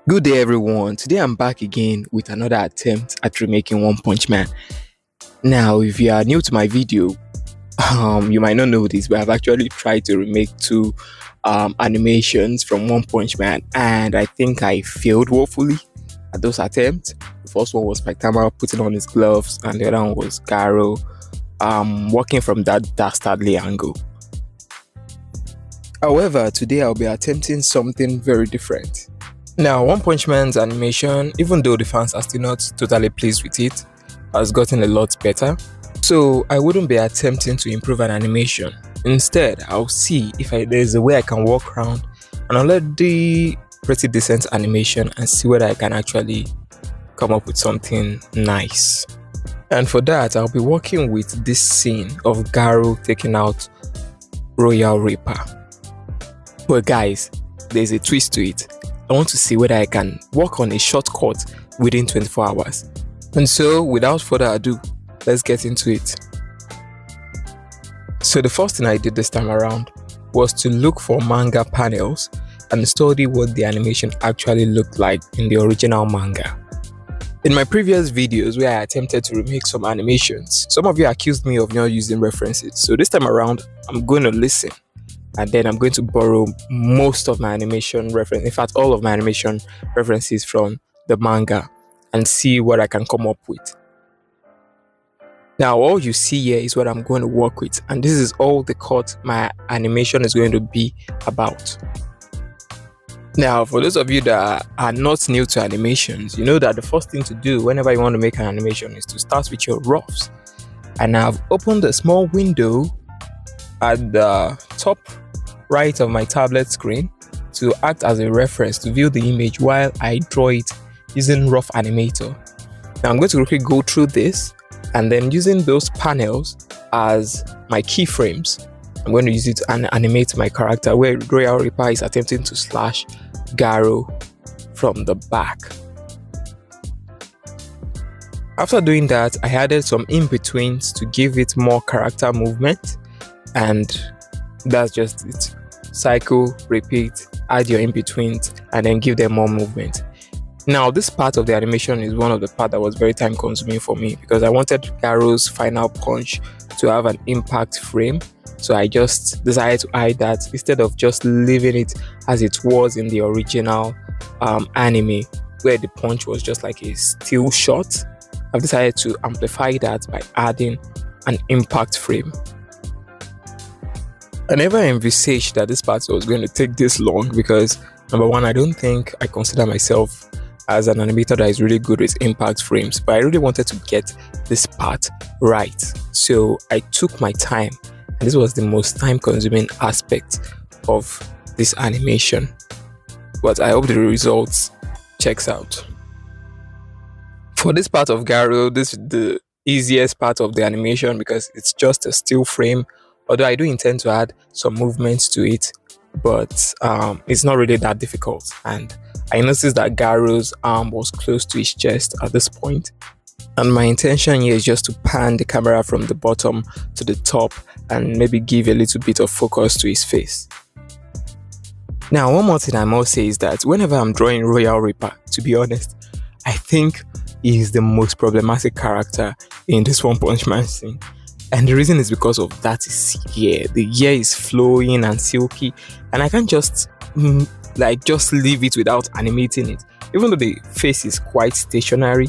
Good day everyone, today I'm back again with another attempt at remaking One Punch Man. Now if you are new to my video, you might not know this, but I've actually tried to remake two animations from One Punch Man, and I think I failed woefully at those attempts. The first one was Spectacular putting on his gloves, and the other one was Garo working from that dastardly angle. However, today I'll be attempting something very different. Now, One Punch Man's animation, even though the fans are still not totally pleased with it, has gotten a lot better. So I wouldn't be attempting to improve an animation. Instead, I'll see if there's a way I can walk around and I'll let the pretty decent animation and see whether I can actually come up with something nice. And for that, I'll be working with this scene of Garo taking out Royal Reaper. But guys, there's a twist to it. I want to see whether I can work on a shortcut within 24 hours. And so, without further ado, let's get into it. So the first thing I did this time around was to look for manga panels and study what the animation actually looked like in the original manga. In my previous videos where I attempted to remake some animations, some of you accused me of not using references. So this time around, I'm going to listen. And then I'm going to borrow most of my animation reference, in fact all of my animation references from the manga, and see what I can come up with. Now all you see here is what I'm going to work with, and this is all the cut my animation is going to be about. Now for those of you that are not new to animations, you know that the first thing to do whenever you want to make an animation is to start with your roughs. And I've opened a small window at the top right of my tablet screen to act as a reference to view the image while I draw it using rough animator. Now I'm going to quickly go through this, and then using those panels as my keyframes, I'm going to use it to animate my character where Royal Reaper is attempting to slash Garo from the back. After doing that, I added some in-betweens to give it more character movement, and that's just it. Cycle, repeat, add your in-betweens, and then give them more movement. Now this part of the animation is one of the parts that was very time consuming for me because I wanted Garo's final punch to have an impact frame. So I just decided to add that instead of just leaving it as it was in the original anime where the punch was just like a still shot. I've decided to amplify that by adding an impact frame. I never envisaged that this part was going to take this long because number one, I don't think I consider myself as an animator that is really good with impact frames, but I really wanted to get this part right. So I took my time, and this was the most time consuming aspect of this animation. But I hope the results checks out. For this part of Garo, this is the easiest part of the animation because it's just a still frame. Although I do intend to add some movements to it, but it's not really that difficult. And I noticed that Garo's arm was close to his chest at this point. And my intention here is just to pan the camera from the bottom to the top and maybe give a little bit of focus to his face. Now, one more thing I must say is that whenever I'm drawing Royal Reaper, to be honest, I think he is the most problematic character in this One Punch Man scene. And the reason is because of that is hair. The hair is flowing and silky, and I can't just leave it without animating it. Even though the face is quite stationary,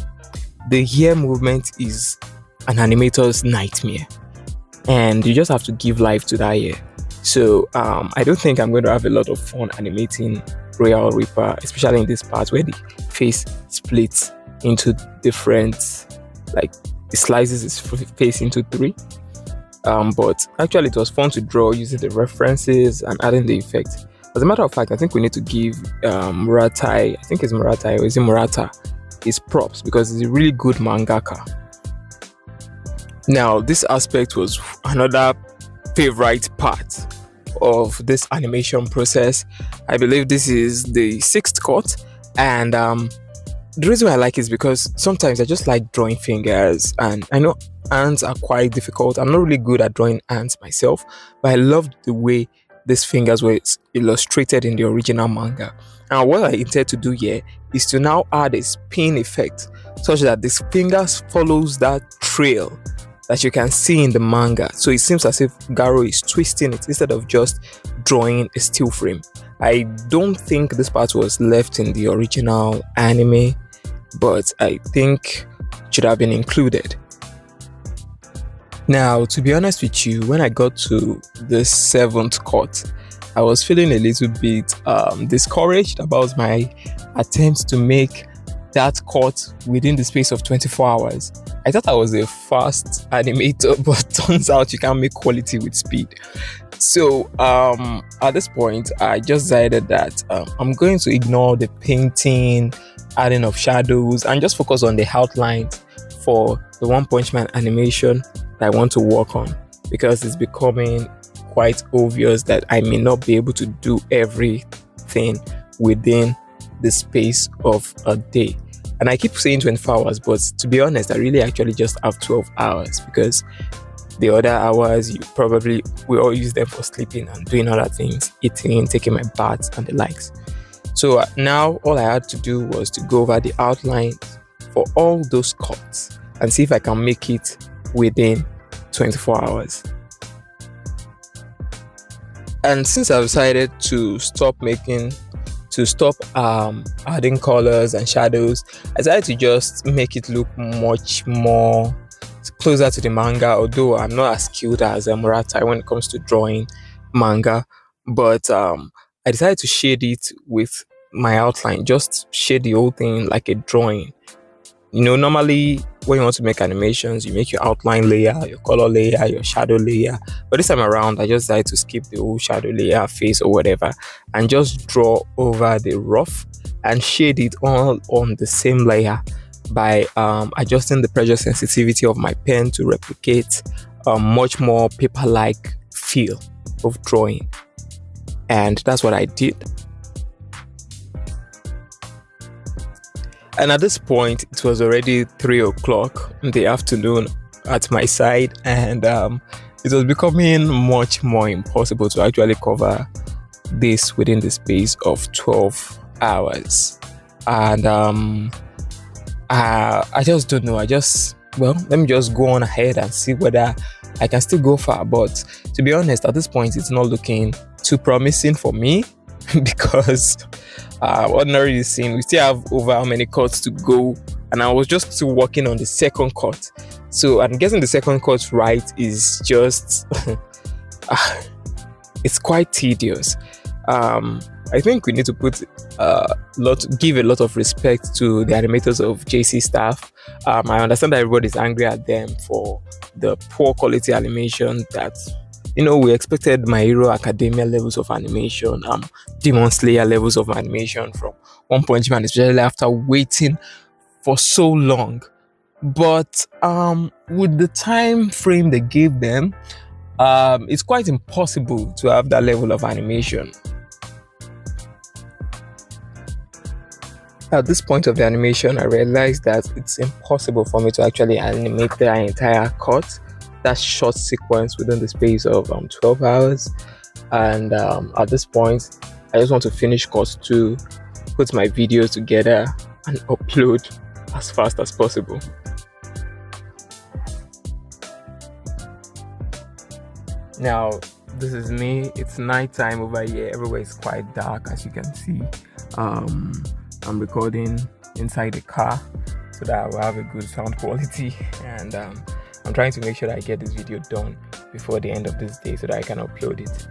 the hair movement is an animator's nightmare, and you just have to give life to that hair. So I don't think I'm going to have a lot of fun animating Royal Reaper, especially in this part where the face splits into different, it slices his face into three. But actually it was fun to draw using the references and adding the effect. As a matter of fact, I think we need to give Muratai, I think it's Muratai or is it Murata, his props because he's a really good mangaka. Now this aspect was another favorite part of this animation process. I believe this is the 6th cut, and the reason why I like it is because sometimes I just like drawing fingers, and I know ants are quite difficult. I'm not really good at drawing ants myself, but I loved the way these fingers were illustrated in the original manga. And what I intend to do here is to now add a spin effect such that the fingers follows that trail that you can see in the manga. So it seems as if Garo is twisting it instead of just drawing a still frame. I don't think this part was left in the original anime, but I think it should have been included. Now, to be honest with you, when I got to the 7th cut, I was feeling a little bit discouraged about my attempt to make that cut within the space of 24 hours. I thought I was a fast animator, but turns out you can't make quality with speed. So at this point, I just decided that I'm going to ignore the painting, adding of shadows, and just focus on the outlines for the One Punch Man animation that I want to work on, because it's becoming quite obvious that I may not be able to do everything within the space of a day. And I keep saying 24 hours, but to be honest, I really actually just have 12 hours, because the other hours you probably will all use them for sleeping and doing other things, eating, taking my baths and the likes. So now all I had to do was to go over the outlines for all those cuts and see if I can make it within 24 hours. And since I've decided to stop adding colors and shadows, I decided to just make it look much more closer to the manga, although I'm not as skilled as Murata when it comes to drawing manga. But I decided to shade it with my outline, just shade the whole thing like a drawing. You know, normally when you want to make animations, you make your outline layer, your color layer, your shadow layer. But this time around, I just decided to skip the whole shadow layer, face or whatever, and just draw over the rough and shade it all on the same layer by adjusting the pressure sensitivity of my pen to replicate a much more paper-like feel of drawing. And that's what I did. And at this point, it was already 3 o'clock in the afternoon at my side, and it was becoming much more impossible to actually cover this within the space of 12 hours. And I just don't know. Let me just go on ahead and see whether I can still go far. But to be honest, at this point, it's not looking too promising for me because ordinarily seen, we still have over how many cuts to go, and I was just still working on the second cut. So I'm guessing the second cut right is just it's quite tedious. I think we need to give a lot of respect to the animators of JC staff. I understand that everybody's angry at them for the poor quality animation that, you know, we expected My Hero Academia levels of animation, Demon Slayer levels of animation from One Punch Man, especially after waiting for so long. But with the time frame they gave them, it's quite impossible to have that level of animation. At this point of the animation, I realized that it's impossible for me to actually animate the entire cut, that short sequence, within the space of 12 hours. And at this point, I just want to finish cut 2, put my videos together and upload as fast as possible. Now, this is me. It's nighttime over here. Everywhere is quite dark, as you can see. I'm recording inside the car so that I will have a good sound quality, and I'm trying to make sure that I get this video done before the end of this day so that I can upload it.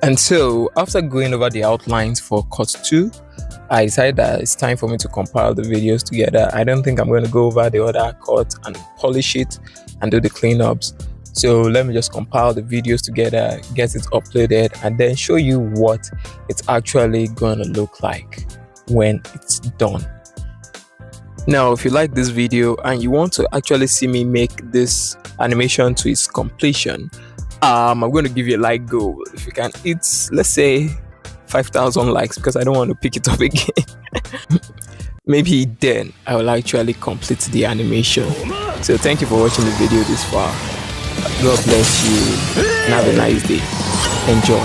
And so, after going over the outlines for cut 2, I decided that it's time for me to compile the videos together. I don't think I'm going to go over the other cut and polish it and do the cleanups. So let me just compile the videos together, get it uploaded, and then show you what it's actually going to look like when it's done. Now, if you like this video and you want to actually see me make this animation to its completion, I'm going to give you a like goal. If you can hit, let's say, 5,000 likes, because I don't want to pick it up again. Maybe then I will actually complete the animation. So thank you for watching the video this far. God bless you and have a nice day. Enjoy.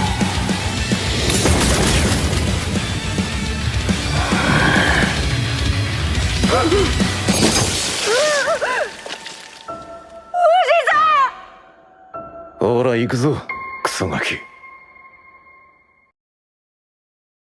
ほら行くぞクソガキ。